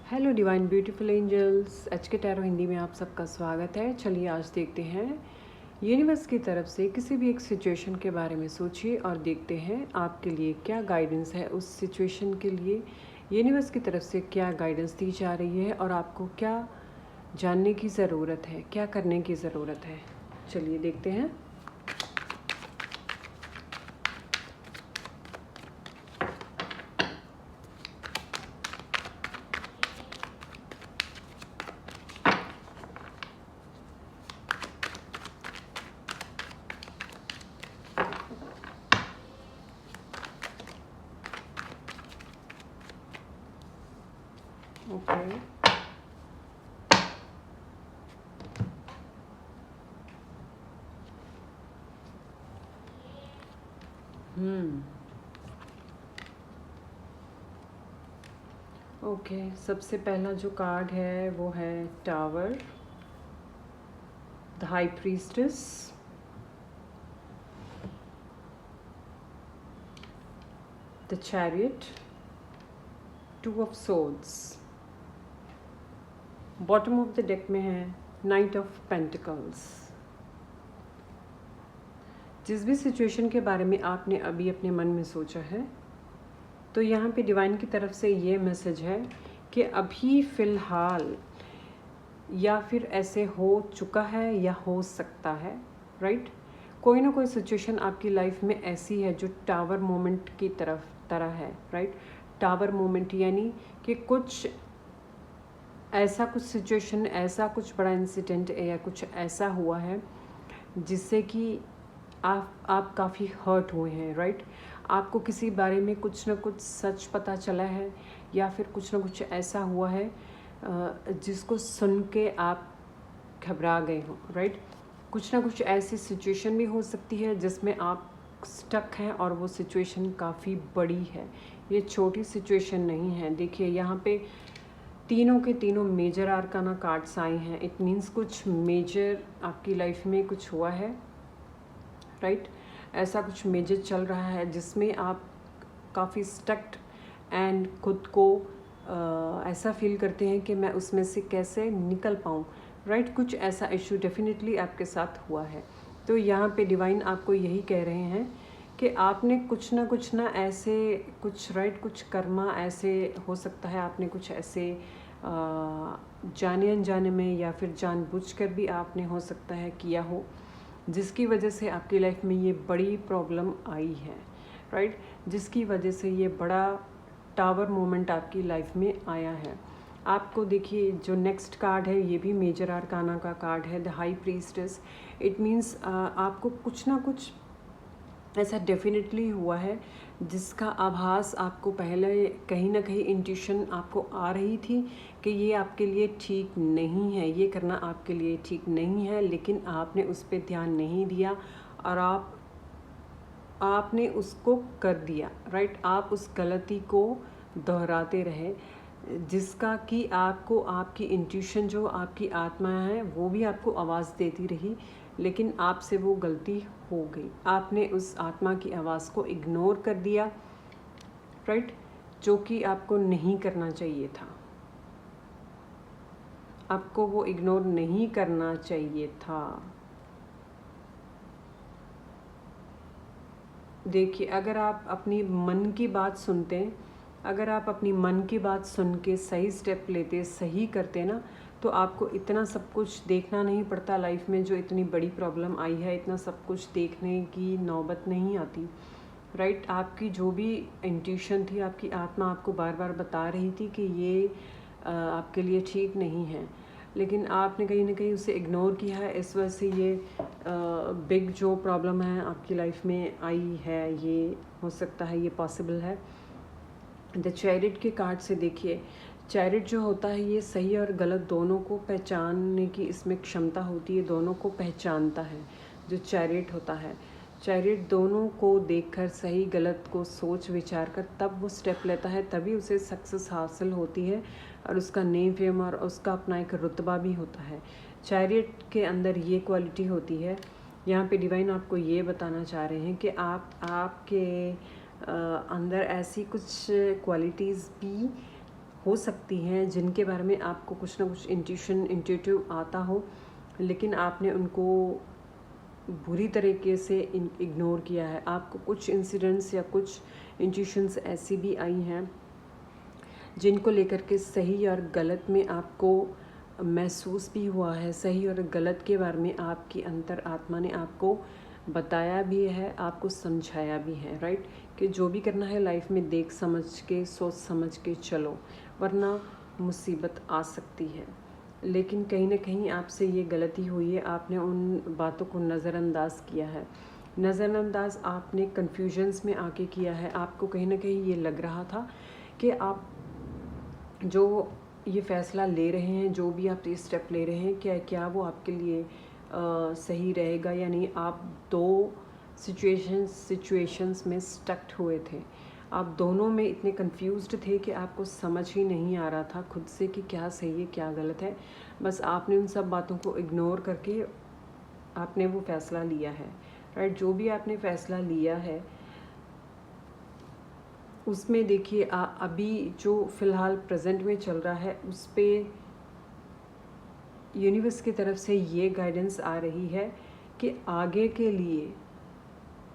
Hello divine beautiful angels, H K tarot Hindi में आप सबका स्वागत है। चलिए आज देखते हैं यूनिवर्स की तरफ से किसी भी एक सिचुएशन के बारे में सोचिए और देखते हैं आपके लिए क्या गाइडेंस है। उस सिचुएशन के लिए यूनिवर्स की तरफ से क्या गाइडेंस दी जा रही है और आपको क्या जानने की ज़रूरत है, क्या करने की ज़रूरत है। चलिए देखते हैं। ओके, ओके, सबसे पहला जो कार्ड है वो है tower, the high priestess, the chariot, two of swords. Bottom of the deck में है नाइट ऑफ पेंटिकल्स। जिस भी सिचुएशन के बारे में आपने अभी अपने मन में सोचा है, तो यहाँ पे डिवाइन की तरफ से ये मैसेज है कि अभी फ़िलहाल या फिर ऐसे हो चुका है या हो सकता है, राइट। कोई ना कोई सिचुएशन आपकी लाइफ में ऐसी है जो टावर मोमेंट की तरह है, राइट। टावर मोमेंट यानी कि कुछ ऐसा, कुछ सिचुएशन, ऐसा कुछ बड़ा इंसिडेंट या कुछ ऐसा हुआ है जिससे कि आप काफ़ी हर्ट हुए हैं, राइट। आपको किसी बारे में कुछ ना कुछ सच पता चला है या फिर कुछ ना कुछ ऐसा हुआ है जिसको सुन के आप घबरा गए हो, राइट। कुछ ना कुछ ऐसी सिचुएशन भी हो सकती है जिसमें आप स्टक हैं और वो सिचुएशन काफ़ी बड़ी है, ये छोटी सिचुएशन नहीं है। देखिए यहाँ पे तीनों के तीनों मेजर आर्काना कार्ड्स आए हैं। इट मीन्स कुछ मेजर आपकी लाइफ में कुछ हुआ है, राइट। ऐसा कुछ मेजर चल रहा है जिसमें आप काफ़ी स्टक्ड एंड खुद को ऐसा फील करते हैं कि मैं उसमें से कैसे निकल पाऊँ, राइट। कुछ ऐसा इशू डेफिनेटली आपके साथ हुआ है। तो यहाँ पे डिवाइन आपको यही कह रहे हैं कि आपने कुछ ना ऐसे कुछ, राइट, कुछ कर्मा ऐसे हो सकता है, आपने कुछ ऐसे जाने अनजाने में या फिर जानबूझकर भी आपने हो सकता है किया हो, जिसकी वजह से आपकी लाइफ में ये बड़ी प्रॉब्लम आई है, राइट। जिसकी वजह से ये बड़ा टावर मोमेंट आपकी लाइफ में आया है। आपको देखिए जो नेक्स्ट कार्ड है ये भी मेजर आर्काना का कार्ड है, the high priestess. It means आपको कुछ ना कुछ ऐसा डेफिनेटली हुआ है जिसका आभास आपको पहले कहीं ना कहीं इंट्यूशन आपको आ रही थी कि ये आपके लिए ठीक नहीं है, ये करना आपके लिए ठीक नहीं है, लेकिन आपने उस पर ध्यान नहीं दिया और आपने उसको कर दिया, राइट। आप उस गलती को दोहराते रहे जिसका कि आपको आपकी इंट्यूशन, जो आपकी आत्मा है, वो भी आपको आवाज़ देती रही, लेकिन आपसे वो गलती हो गई। आपने उस आत्मा की आवाज़ को इग्नोर कर दिया, राइट, जो कि आपको नहीं करना चाहिए था। आपको वो इग्नोर नहीं करना चाहिए था। देखिए अगर आप अपनी मन की बात सुनते हैं, अगर आप अपनी मन की बात सुन के सही स्टेप लेते, सही करते ना, तो आपको इतना सब कुछ देखना नहीं पड़ता लाइफ में। जो इतनी बड़ी प्रॉब्लम आई है, इतना सब कुछ देखने की नौबत नहीं आती, राइट। आपकी जो भी इंट्यूशन थी, आपकी आत्मा आपको बार बार बता रही थी कि ये आपके लिए ठीक नहीं है, लेकिन आपने कहीं ना कहीं उसे इग्नोर किया है। इस वजह से ये बिग जो प्रॉब्लम है आपकी लाइफ में आई है, ये हो सकता है, ये पॉसिबल है। द चैरिट के कार्ड से देखिए, चैरिट जो होता है ये सही और गलत दोनों को पहचानने की इसमें क्षमता होती है, दोनों को पहचानता है। जो चैरिट होता है, चैरिट दोनों को देखकर, सही गलत को सोच विचार कर तब वो स्टेप लेता है, तभी उसे सक्सेस हासिल होती है और उसका नेम फेम और उसका अपना एक रुतबा भी होता है। चैरिट के अंदर ये क्वालिटी होती है। यहाँ पे डिवाइन आपको ये बताना चाह रहे हैं कि आपके अंदर ऐसी कुछ क्वालिटीज़ भी हो सकती हैं जिनके बारे में आपको कुछ ना कुछ इंट्यूटिव आता हो, लेकिन आपने उनको बुरी तरीके से इग्नोर किया है। आपको कुछ इंसिडेंट्स या कुछ इंट्यूशंस ऐसी भी आई हैं जिनको लेकर के सही और गलत में आपको महसूस भी हुआ है। सही और गलत के बारे में आपकी अंतर आत्मा ने आपको बताया भी है, आपको समझाया भी है, राइट, कि जो भी करना है लाइफ में देख समझ के, सोच समझ के चलो, वरना मुसीबत आ सकती है। लेकिन कहीं ना कहीं आपसे ये गलती हुई है, आपने उन बातों को नज़रअंदाज किया है। नज़रअंदाज आपने कन्फ्यूजन्स में आके किया है। आपको कहीं ना कहीं ये लग रहा था कि आप जो ये फ़ैसला ले रहे हैं, जो भी आप ये स्टेप ले रहे हैं, क्या वो आपके लिए सही रहेगा या नहीं। आप दो सिचुएशंस में स्टक्ड हुए थे। आप दोनों में इतने कंफ्यूज्ड थे कि आपको समझ ही नहीं आ रहा था खुद से कि क्या सही है क्या गलत है। बस आपने उन सब बातों को इग्नोर करके आपने वो फ़ैसला लिया है, राइट। जो भी आपने फ़ैसला लिया है उसमें देखिए अभी जो फ़िलहाल प्रेजेंट में चल रहा है उस पर यूनिवर्स की तरफ से ये गाइडेंस आ रही है कि आगे के लिए,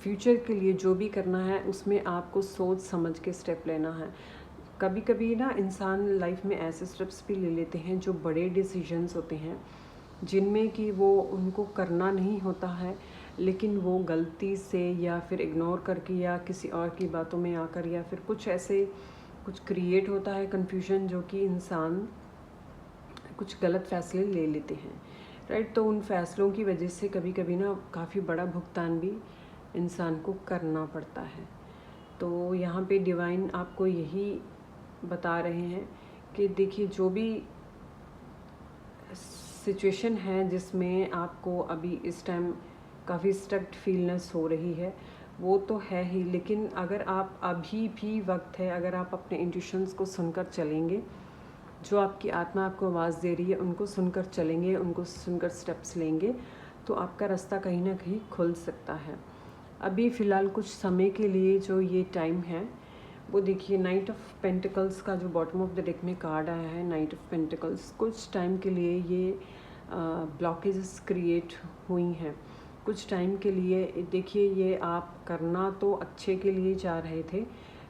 फ्यूचर के लिए जो भी करना है उसमें आपको सोच समझ के स्टेप लेना है। कभी कभी ना इंसान लाइफ में ऐसे स्टेप्स भी ले लेते हैं जो बड़े डिसीजंस होते हैं, जिनमें कि वो उनको करना नहीं होता है, लेकिन वो गलती से या फिर इग्नोर करके या किसी और की बातों में आकर या फिर कुछ ऐसे कुछ क्रिएट होता है कन्फ्यूजन, जो कि इंसान कुछ गलत फ़ैसले ले लेते हैं, राइट। तो उन फ़ैसलों की वजह से कभी कभी ना काफ़ी बड़ा भुगतान भी इंसान को करना पड़ता है। तो यहाँ पे डिवाइन आपको यही बता रहे हैं कि देखिए जो भी सिचुएशन है जिसमें आपको अभी इस टाइम काफ़ी स्टक्ड फीलनेस हो रही है वो तो है ही, लेकिन अगर आप अभी भी वक्त है, अगर आप अपने इंट्यूशंस को सुनकर चलेंगे, जो आपकी आत्मा आपको आवाज़ दे रही है उनको सुनकर चलेंगे, उनको सुनकर स्टेप्स लेंगे, तो आपका रास्ता कहीं ना कहीं खुल सकता है। अभी फ़िलहाल कुछ समय के लिए जो ये टाइम है वो देखिए नाइट ऑफ पेंटिकल्स का जो बॉटम ऑफ द डेक में कार्ड आया है, नाइट ऑफ पेंटिकल्स, कुछ टाइम के लिए ये ब्लॉकेजेस क्रिएट हुई हैं। कुछ टाइम के लिए देखिए ये आप करना तो अच्छे के लिए जा रहे थे,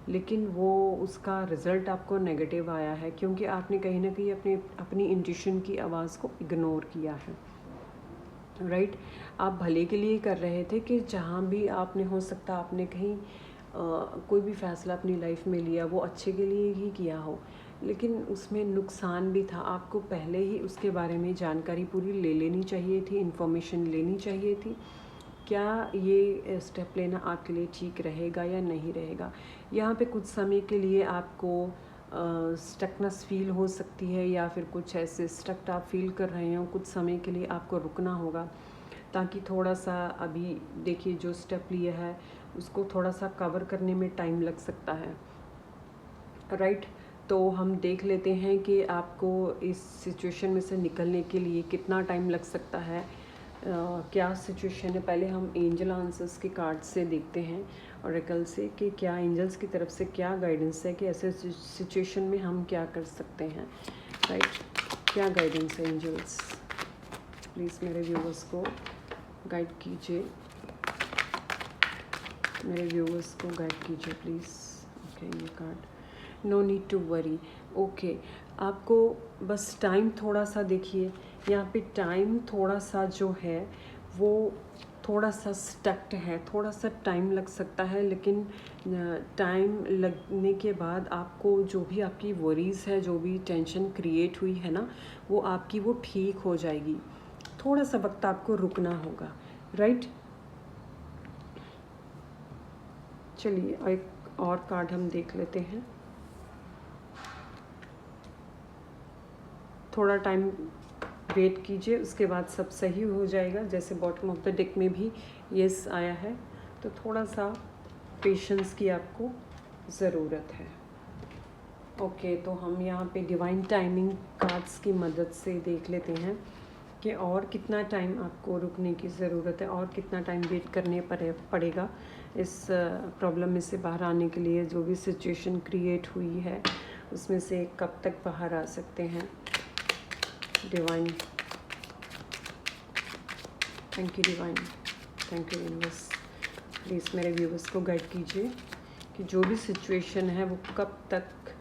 लेकिन वो उसका रिज़ल्ट आपको नेगेटिव आया है, क्योंकि आपने कहीं ना कहीं अपनी इंट्यूशन की आवाज़ को इग्नोर किया है, राइट। आप भले के लिए कर रहे थे कि जहाँ भी आपने हो सकता आपने कहीं कोई भी फ़ैसला अपनी लाइफ में लिया वो अच्छे के लिए ही किया हो, लेकिन उसमें नुकसान भी था। आपको पहले ही उसके बारे में जानकारी पूरी ले लेनी चाहिए थी, इन्फॉर्मेशन लेनी चाहिए थी, क्या ये स्टेप लेना आपके लिए ठीक रहेगा या नहीं रहेगा। यहाँ पे कुछ समय के लिए आपको स्टकनेस फील हो सकती है, या फिर कुछ ऐसे स्टक्ड आप फील कर रहे हो, कुछ समय के लिए आपको रुकना होगा, ताकि थोड़ा सा अभी देखिए जो स्टेप लिया है उसको थोड़ा सा कवर करने में टाइम लग सकता है, राइट। तो हम देख लेते हैं कि आपको इस सिचुएशन में से निकलने के लिए कितना टाइम लग सकता है, क्या सिचुएशन है। पहले हम एंजल आंसर्स के कार्ड से देखते हैं, ऑरेकल से, कि क्या एंजल्स की तरफ से क्या गाइडेंस है कि ऐसे सिचुएशन में हम क्या कर सकते हैं, राइट। क्या गाइडेंस है एंजल्स, प्लीज़ मेरे व्यूवर्स को गाइड कीजिए, मेरे व्यूवर्स को गाइड कीजिए प्लीज़। ओके, ये card, no need to worry. Okay, आपको बस टाइम थोड़ा सा देखिए, यहाँ पे टाइम थोड़ा सा जो है वो थोड़ा सा स्टक्ड है, थोड़ा सा टाइम लग सकता है, लेकिन टाइम लगने के बाद आपको जो भी आपकी वरीज़ है, जो भी टेंशन क्रिएट हुई है ना, वो आपकी वो ठीक हो जाएगी। थोड़ा सा वक्त आपको रुकना होगा, राइट। चलिए एक और कार्ड हम देख लेते हैं। थोड़ा टाइम वेट कीजिए, उसके बाद सब सही हो जाएगा। जैसे बॉटम ऑफ द डेक में भी यस आया है, तो थोड़ा सा पेशेंस की आपको ज़रूरत है। ओके, तो हम यहाँ पे डिवाइन टाइमिंग कार्ड्स की मदद से देख लेते हैं कि और कितना टाइम आपको रुकने की ज़रूरत है, और कितना टाइम वेट करने पड़ेगा इस प्रॉब्लम में से बाहर आने के लिए। जो भी सिचुएशन क्रिएट हुई है उसमें से कब तक बाहर आ सकते हैं divine. Thank you divine, thank you universe. Please मेरे व्यूवर्स को गाइड कीजिए कि जो भी सिचुएशन है वो कब तक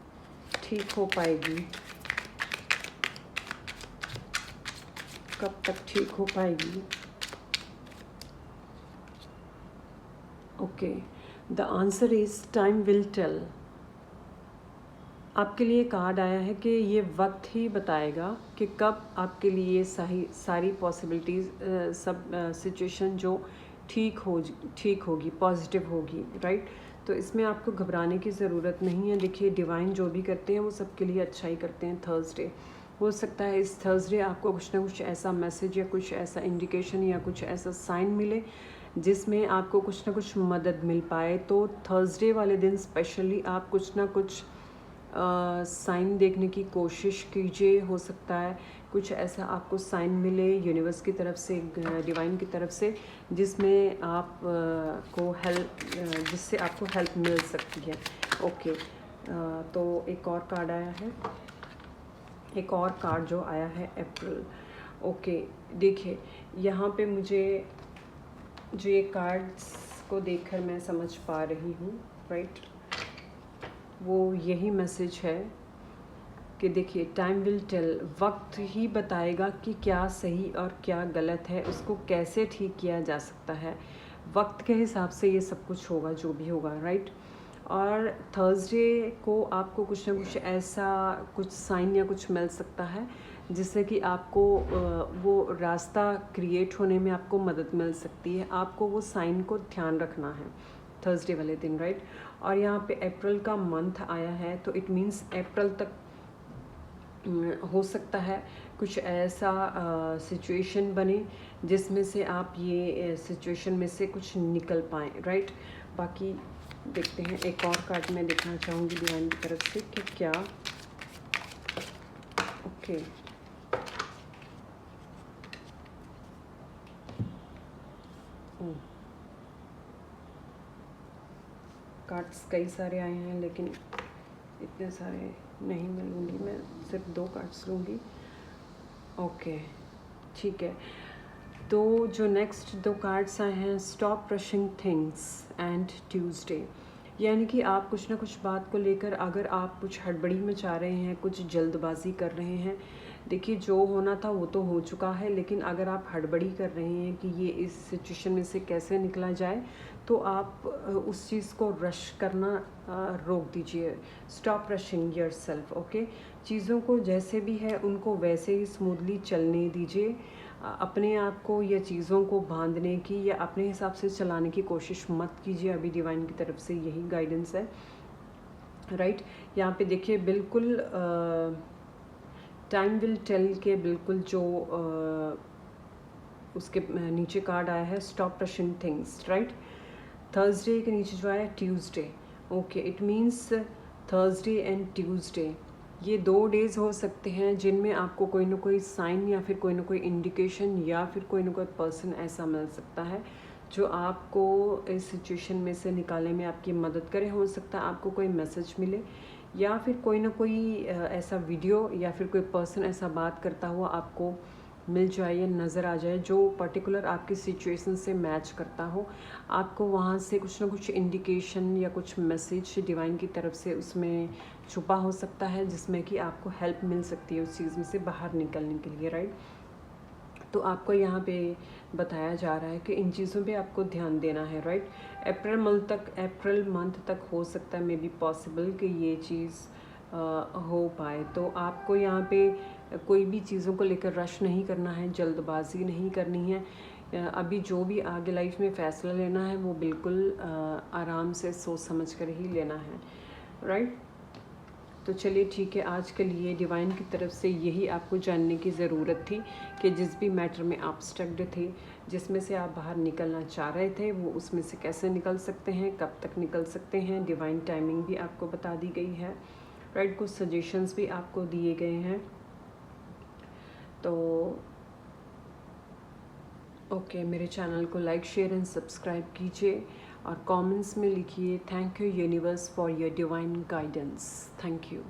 ठीक हो पाएगी, कब तक ठीक हो पाएगी। Okay, the answer is time will tell. आपके लिए कार्ड आया है कि ये वक्त ही बताएगा कि कब आपके लिए सारी पॉसिबिलिटीज़ सब सिचुएशन जो ठीक होगी, पॉजिटिव होगी, राइट। तो इसमें आपको घबराने की ज़रूरत नहीं है। देखिए डिवाइन जो भी करते हैं वो सबके लिए अच्छा ही करते हैं। थर्सडे हो सकता है, इस थर्सडे आपको कुछ ना कुछ ऐसा मैसेज या कुछ ऐसा इंडिकेशन या कुछ ऐसा साइन मिले जिसमें आपको कुछ ना कुछ मदद मिल पाए। तो थर्सडे वाले दिन स्पेशली आप कुछ ना कुछ साइन देखने की कोशिश कीजिए। हो सकता है कुछ ऐसा आपको साइन मिले यूनिवर्स की तरफ से, डिवाइन की तरफ से, जिसमें आप को हेल्प, जिससे आपको हेल्प मिल सकती है। ओके, तो एक और कार्ड आया है, एक और कार्ड जो आया है अप्रैल। ओके, देखिए यहाँ पे मुझे जो ये कार्ड्स को देखकर मैं समझ पा रही हूँ, राइट, वो यही मैसेज है कि देखिए टाइम विल टेल, वक्त ही बताएगा कि क्या सही और क्या गलत है, उसको कैसे ठीक किया जा सकता है। वक्त के हिसाब से ये सब कुछ होगा जो भी होगा, राइट। और थर्सडे को आपको कुछ ना कुछ ऐसा कुछ साइन या कुछ मिल सकता है जिससे कि आपको वो रास्ता क्रिएट होने में आपको मदद मिल सकती है। आपको वो साइन को ध्यान रखना है थर्सडे वाले दिन, राइट। और यहाँ पे अप्रैल का मंथ आया है, तो इट मीन्स अप्रैल तक हो सकता है कुछ ऐसा सिचुएशन बने जिसमें से आप ये सिचुएशन में से कुछ निकल पाएँ, राइट। बाकी देखते हैं, एक और कार्ड मैं देखना चाहूँगी डिवाइन की तरफ से कि क्या। ओके, कार्ड्स कई सारे आए हैं लेकिन इतने सारे नहीं मैं लूँगी, मैं सिर्फ 2 कार्ड्स लूँगी। ओके, ठीक है। तो जो नेक्स्ट 2 कार्ड्स आए हैं, stop rushing things and Tuesday, यानी कि आप कुछ ना कुछ बात को लेकर अगर आप कुछ हड़बड़ी में चाह रहे हैं, कुछ जल्दबाजी कर रहे हैं, देखिए जो होना था वो तो हो चुका है, लेकिन अगर आप हड़बड़ी कर रहे हैं कि ये इस सिचुएशन में से कैसे निकला जाए, तो आप उस चीज़ को रश करना रोक दीजिए। Stop rushing yourself, okay. चीज़ों को जैसे भी है उनको वैसे ही स्मूथली चलने दीजिए। अपने आप को या चीज़ों को बांधने की या अपने हिसाब से चलाने की कोशिश मत कीजिए। अभी डिवाइन की तरफ से यही गाइडेंस है, राइट। यहाँ पे देखिए बिल्कुल टाइम विल टेल के बिल्कुल जो उसके नीचे कार्ड आया है, stop rushing things, right. Thursday के नीचे जो आया Tuesday, okay, it means Thursday and Tuesday ये 2 डेज़ हो सकते हैं जिनमें आपको कोई ना कोई साइन या फिर कोई ना कोई इंडिकेशन या फिर कोई ना कोई पर्सन ऐसा मिल सकता है जो आपको इस सिचुएशन में से निकालने में आपकी मदद करे। हो सकता है आपको कोई मैसेज मिले या फिर कोई ना कोई ऐसा वीडियो या फिर कोई पर्सन ऐसा बात करता हुआ आपको मिल जाए या नज़र आ जाए जो पर्टिकुलर आपकी सिचुएशन से मैच करता हो। आपको वहाँ से कुछ ना कुछ इंडिकेशन या कुछ मैसेज डिवाइन की तरफ से उसमें छुपा हो सकता है जिसमें कि आपको हेल्प मिल सकती है उस चीज़ में से बाहर निकलने के लिए, राइट। तो आपको यहाँ पे बताया जा रहा है कि इन चीज़ों पे आपको ध्यान देना है, राइट। अप्रैल मंथ तक हो सकता है मे बी पॉसिबल कि ये चीज़ हो पाए। तो आपको यहाँ पे कोई भी चीज़ों को लेकर रश नहीं करना है, जल्दबाजी नहीं करनी है। अभी जो भी आगे लाइफ में फ़ैसला लेना है वो बिल्कुल आराम से सोच समझ कर ही लेना है, राइट। तो चलिए ठीक है, आज के लिए डिवाइन की तरफ से यही आपको जानने की ज़रूरत थी कि जिस भी मैटर में आप स्टक्ड थे, जिसमें से आप बाहर निकलना चाह रहे थे, वो उसमें से कैसे निकल सकते हैं, कब तक निकल सकते हैं। डिवाइन टाइमिंग भी आपको बता दी गई है, राइट। कुछ सजेशंस भी आपको दिए गए हैं। तो ओके, मेरे चैनल को लाइक, शेयर एंड सब्सक्राइब कीजिए और कमेंट्स में लिखिए thank you universe for your divine guidance. Thank you.